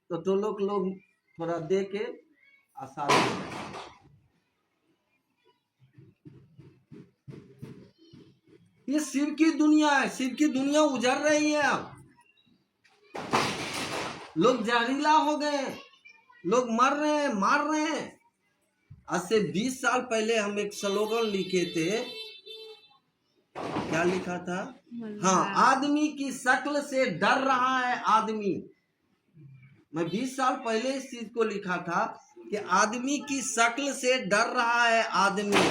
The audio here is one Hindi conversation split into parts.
तो टोलोक लोग थोड़ा दे के आसान। ये शिव की दुनिया है, शिव की दुनिया उजड़ रही है। अब लोग जहरीला हो गए, लोग मर रहे हैं, मार रहे हैं। आज से 20 साल पहले हम एक स्लोगन लिखे थे, क्या लिखा था? हाँ, आदमी की शक्ल से डर रहा है आदमी। मैं 20 साल पहले इस चीज को लिखा था कि आदमी की शक्ल से डर रहा है आदमी।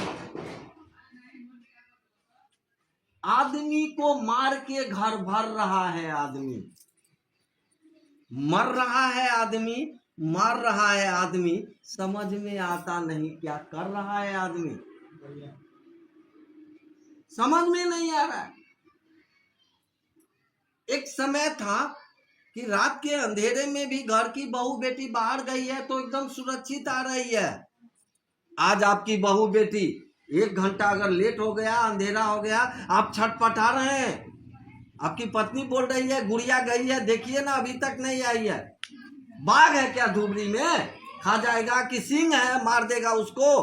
आदमी को मार के घर भर रहा है आदमी, मर रहा है आदमी, मार रहा है आदमी। समझ में आता नहीं क्या कर रहा है आदमी, समझ में नहीं आ रहा है। एक समय था कि रात के अंधेरे में भी घर की बहू बेटी बाहर गई है तो एकदम सुरक्षित आ रही है। आज आपकी बहू बेटी 1 घंटा अगर लेट हो गया, अंधेरा हो गया, आप छटपटा रहे हैं। आपकी पत्नी बोल रही है गुड़िया गई है, देखिए ना अभी तक नहीं आई है। बाघ है क्या धुबरी में, खा जाएगा? कि सिंह है मार देगा उसको?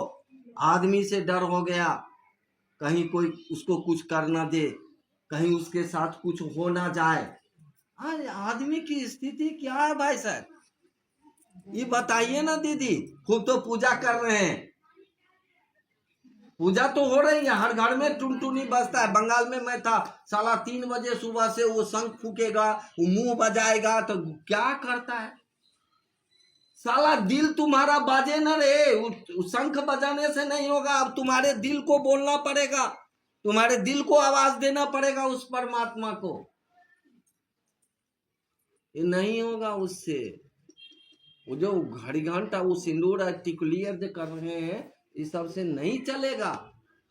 आदमी से डर हो गया, कहीं कोई उसको कुछ कर ना दे, कहीं उसके साथ कुछ हो ना जाए। आज आदमी की स्थिति क्या है भाई साहब, ये बताइए ना दीदी। खूब तो पूजा कर रहे हैं, पूजा तो हो रही है, हर घर में टुनटुनी बजता है। बंगाल में मैं था, साला 3 बजे सुबह से वो शंख फूकेगा, वो मुंह बजाएगा, तो क्या करता है साला? दिल तुम्हारा बाजे न रे, शंख बजाने से नहीं होगा। अब तुम्हारे दिल को बोलना पड़ेगा, तुम्हारे दिल को आवाज देना पड़ेगा उस परमात्मा को। ये नहीं होगा उससे। वो जो घड़ी घंटा वो सिंदूर टिकुली जो कर रहे हैं, इस सब से नहीं चलेगा।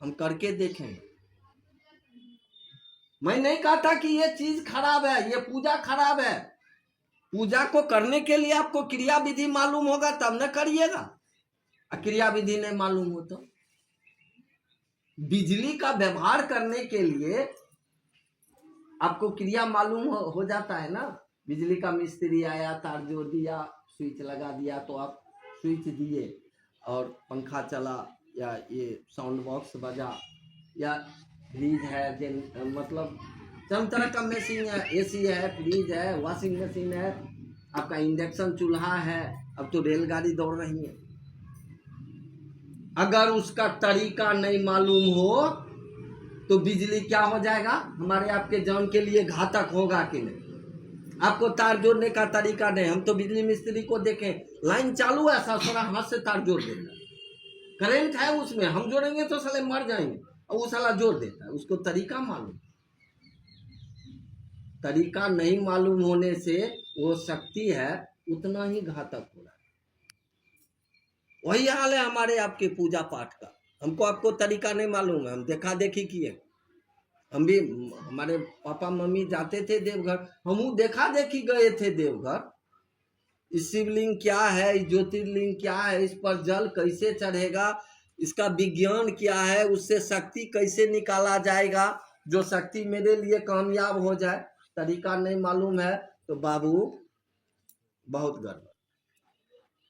हम करके देखें। मैं नहीं कहता कि ये चीज खराब है, ये पूजा खराब है। पूजा को करने के लिए आपको क्रिया विधि मालूम होगा तब न करिएगा। क्रिया विधि नहीं मालूम हो तो बिजली का व्यवहार करने के लिए आपको क्रिया मालूम हो जाता है ना। बिजली का मिस्त्री आया, तार जोड़ दिया, स्विच लगा दिया, तो आप स्विच दिए और पंखा चला, या ये साउंड बॉक्स बजा, या फ्रिज है, मतलब सब तरह का मशीन है, एसी है, फ्रिज है, वॉशिंग मशीन है, आपका इंडक्शन चूल्हा है। अब तो रेलगाड़ी दौड़ रही है। अगर उसका तरीका नहीं मालूम हो तो बिजली क्या हो जाएगा, हमारे आपके जान के लिए घातक होगा कि नहीं? आपको तार जोड़ने का तरीका नहीं। हम तो बिजली मिस्त्री को देखें, लाइन चालू है, सारा हाथ से तार जोड़ देता है, करंट है उसमें, हम जोड़ेंगे तो साले मर जाएंगे, और वो साला जोड़ देता है। उसको तरीका मालूम। तरीका नहीं मालूम होने से वो शक्ति है उतना ही घातक हो रहा है। वही हाल है हमारे आपके पूजा पाठ का। हमको आपको तरीका नहीं मालूम है, हम देखा देखी किए। हम भी, हमारे पापा मम्मी जाते थे देवघर, हम देखा देखी गए थे देवघर। इस शिवलिंग क्या है, इस ज्योतिर्लिंग क्या है, इस पर जल कैसे चढ़ेगा, इसका विज्ञान क्या है, उससे शक्ति कैसे निकाला जाएगा, जो शक्ति मेरे लिए कामयाब हो जाए। तरीका नहीं मालूम है तो बाबू बहुत गड़बड़।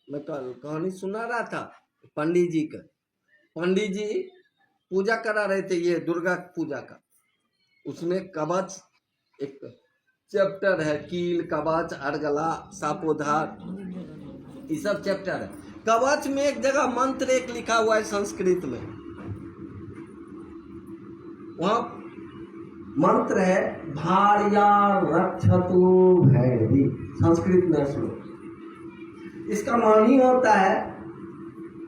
मैं कल कहानी सुना रहा था पंडित जी का। पंडित जी पूजा करा रहे थे, ये दुर्गा पूजा का। उसमें कवच एक चैप्टर है, कील, कवच, अर्गला, सापोधार, ये सब चैप्टर है। कवच में एक जगह मंत्र एक लिखा हुआ है संस्कृत में, वहां मंत्र है भार्या रक्षतु भैरवी, संस्कृत में सुनो। इसका मानी होता है,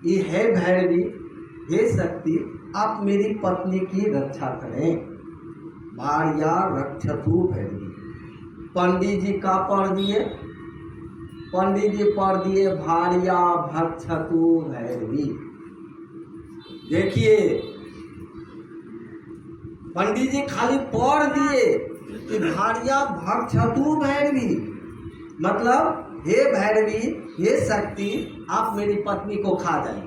ये है भैरवी, हे शक्ति, आप मेरी पत्नी की रक्षा करें। भार्या रक्षतु भैरवी। पंडित जी का पढ़ दिए, पंडित जी पढ़ दिए भार्या भक्षतु भैरवी। देखिए पंडित जी खाली पढ़ दिए कि भार्या भक्षतु भैरवी, मतलब हे भैरवी, हे शक्ति, आप मेरी पत्नी को खा जाइए,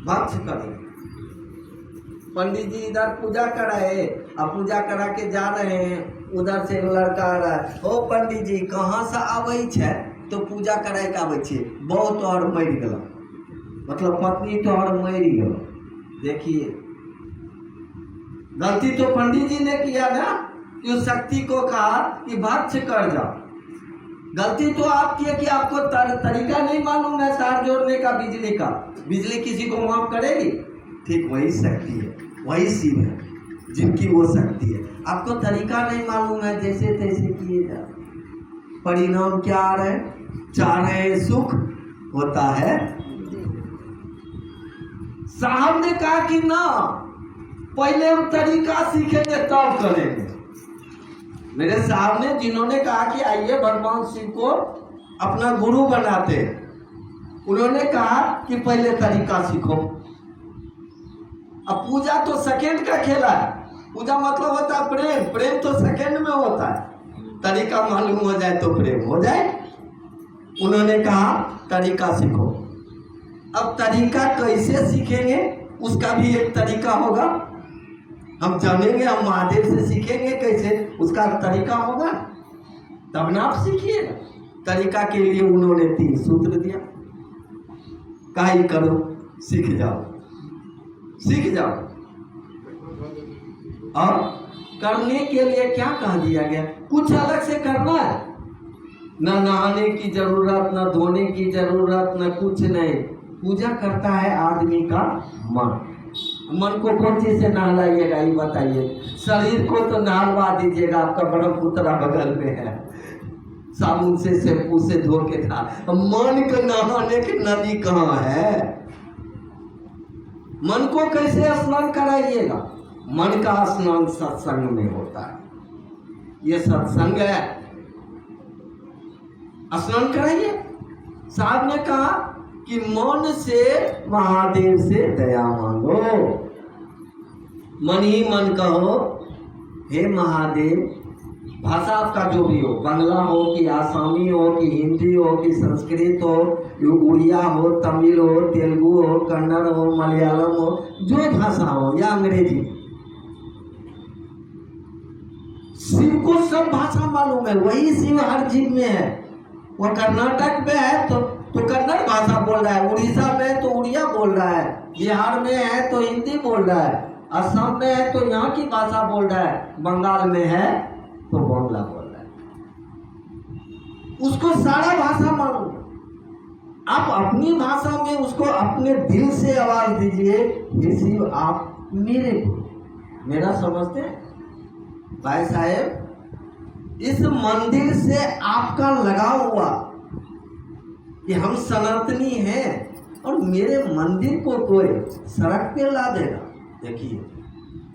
भक्ष करें। पंडित जी इधर पूजा कराए, अब पूजा करा के जा रहे हैं, उधर से एक लड़का आ रहा है, ओ पंडित जी कहाँ से आवे छे? तो पूजा कराए का बच्चे बहुत और मर गया, मतलब पत्नी तो और मर गया। देखिए गलती तो पंडित जी ने किया ना कि उस शक्ति को कहा कि भक्ष कर जाओ। गलती तो आप किए कि आपको तरीका नहीं मालूम है तार जोड़ने का, बिजली का। बिजली किसी को माफ करेगी? ठीक वही शक्ति है, वही शिव है जिनकी वो शक्ति है। आपको तरीका नहीं मालूम है, जैसे तैसे किए जा, परिणाम क्या आ रहे हैं? चाह रहे सुख, होता है। साहब ने कहा कि ना, पहले हम तरीका सीखेंगे तब करेंगे। मेरे साहब ने, जिन्होंने कहा कि आइए भगवान शिव को अपना गुरु बनाते, उन्होंने कहा कि पहले तरीका सीखो। अब पूजा तो सेकंड का खेला है, पूजा मतलब होता है प्रेम, प्रेम तो सेकंड में होता है। तरीका मालूम हो जाए तो प्रेम हो जाए। उन्होंने कहा तरीका सीखो। अब तरीका कैसे सीखेंगे, उसका भी एक तरीका होगा। हम जानेंगे, हम महादेव से सीखेंगे कैसे, उसका तरीका होगा, तब ना आप सीखिएगा। तरीका के लिए उन्होंने 3 सूत्र दिया, काई करो, सीख जाओ, सीख जाओ। और करने के लिए क्या कह दिया गया? कुछ अलग से करना है, न नहाने की जरूरत, न धोने की जरूरत, न कुछ नहीं। पूजा करता है आदमी का मन। मन को कौन चीज से नहलाइएगा ये बताइए? शरीर को तो नहलवा दीजिएगा, आपका ब्रह्मपुत्र बगल में है, साबुन से शैम्पू से धो के था। मन को नहाने की नदी कहाँ है? मन को कैसे स्नान कराइएगा? मन का स्नान सत्संग में होता है, ये सत्संग है, स्नान कराइए। साहब ने कहा कि मन से महादेव से दया मांगो, मन ही मन कहो, हे महादेव। भाषा आपका जो भी हो, बांग्ला हो कि आसामी हो कि हिंदी हो कि संस्कृत हो, उड़िया हो, तमिल हो, तेलुगु हो, कन्नड़ हो, मलयालम हो, जो भाषा हो, या अंग्रेजी, शिव को सब भाषा मालूम है। वही शिव हर जीव में है। वो कर्नाटक में है तो कन्नड़ भाषा बोल रहा है, उड़ीसा में तो उड़िया बोल रहा है, बिहार में है तो हिंदी बोल रहा है, असम में है तो यहाँ की भाषा बोल रहा है, बंगाल में है तो बांग्ला बोल रहा है। उसको सारा भाषा मालूम। आप अपनी भाषा में उसको अपने दिल से आवाज दीजिए, ये शिव आप मेरे को, मेरा समझते हैं भाई साहब। इस मंदिर से आपका लगाव हुआ कि हम सनातनी हैं और मेरे मंदिर को कोई सड़क पे ला देगा। देखिए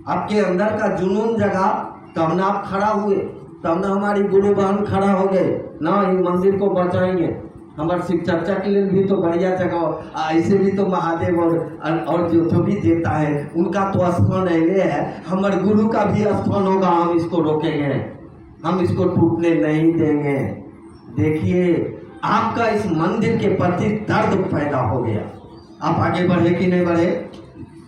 आपके अंदर का जुनून जगा, तब ना आप खड़ा हुए, तब ना हमारी गुरु बहन खड़ा हो गए ना, ये मंदिर को बचाएंगे। हमारे शिव चर्चा के लिए भी तो बढ़िया जगह, ऐसे भी तो महादेव और जो भी देता है उनका तो स्थान है, हमारे गुरु का भी स्थान होगा। हम इसको रोकेंगे, हम इसको टूटने नहीं देंगे। देखिए आपका इस मंदिर के प्रति दर्द पैदा हो गया, आप आगे बढ़े कि नहीं बढ़े?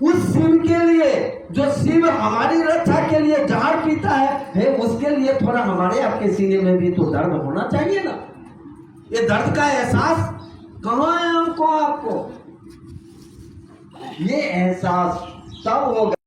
उस शिव के लिए, जो शिव हमारी रक्षा के लिए जहर पीता है, उसके लिए थोड़ा हमारे आपके सीने में भी तो दर्द होना चाहिए ना। ये दर्द का एहसास कहाँ है हमको, आपको? ये एहसास तब होगा